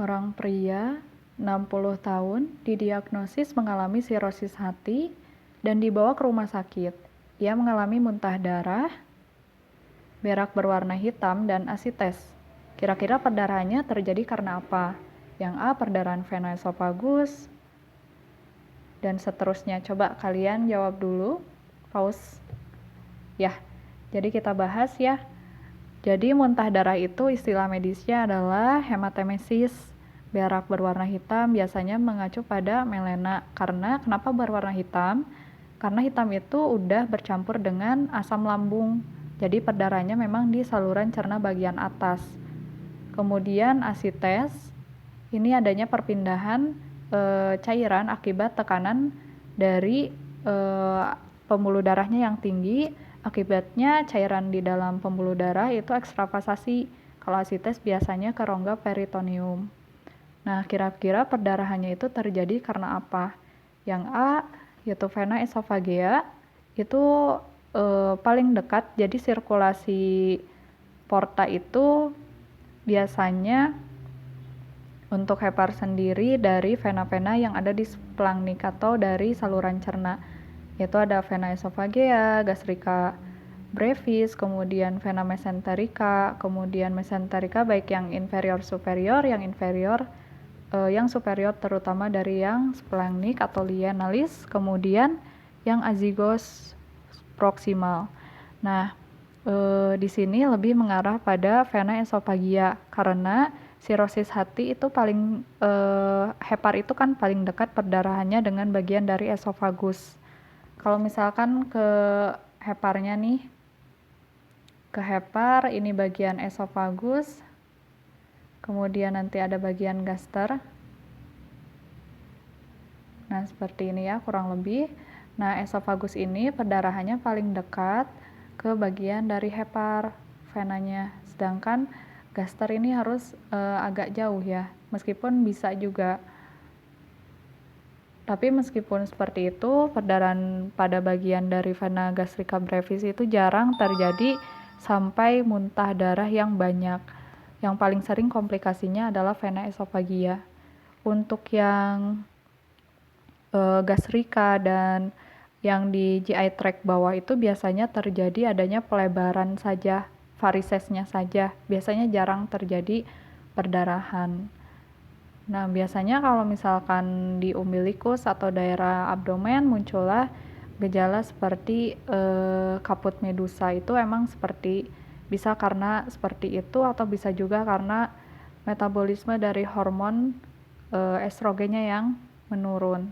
Seorang pria 60 tahun didiagnosis mengalami sirosis hati dan dibawa ke rumah sakit. Ia mengalami muntah darah, berak berwarna hitam, dan asites. Kira-kira perdarahannya terjadi karena apa? Yang A. Perdarahan vena esofagus, dan seterusnya. Coba kalian jawab dulu. Pause. Ya, jadi kita bahas ya. Jadi muntah darah itu istilah medisnya adalah hematemesis. Berak berwarna hitam biasanya mengacu pada melena. Karena kenapa berwarna hitam? Karena hitam itu udah bercampur dengan asam lambung. Jadi perdarahannya memang di saluran cerna bagian atas. Kemudian asites, ini adanya perpindahan cairan akibat tekanan dari pembuluh darahnya yang tinggi. Akibatnya cairan di dalam pembuluh darah itu ekstravasasi. Kalau asites biasanya ke rongga peritoneum. Nah, kira-kira perdarahannya itu terjadi karena apa? Yang A, yaitu vena esofagea, itu paling dekat, jadi sirkulasi porta itu biasanya untuk hepar sendiri dari vena-vena yang ada di splagnik atau dari saluran cerna, yaitu ada vena esofagea, gastrica brevis, kemudian vena mesenterica, kemudian mesenterica baik yang inferior superior, yang superior terutama dari yang splagnik atau lienalis, kemudian yang azygos proximal. Nah, di sini lebih mengarah pada vena esophagia karena sirosis hati itu paling hepar itu kan paling dekat perdarahannya dengan bagian dari esofagus. Kalau misalkan ke heparnya nih, ke hepar ini bagian esofagus, kemudian nanti ada bagian gaster. Nah, seperti ini ya kurang lebih. Nah, esofagus ini perdarahannya paling dekat ke bagian dari hepar venanya. Sedangkan gaster ini harus agak jauh ya. Meskipun bisa juga. Tapi meskipun seperti itu, perdarahan pada bagian dari vena gastrica brevis itu jarang terjadi sampai muntah darah yang banyak. Yang paling sering komplikasinya adalah vena esophagia. Untuk yang gastrika dan yang di GI tract bawah itu biasanya terjadi adanya pelebaran saja, varisesnya saja. Biasanya jarang terjadi perdarahan. Nah, biasanya kalau misalkan di umbilikus atau daerah abdomen muncullah gejala seperti kaput medusa. Itu emang seperti bisa karena seperti itu atau bisa juga karena metabolisme dari hormon estrogennya yang menurun.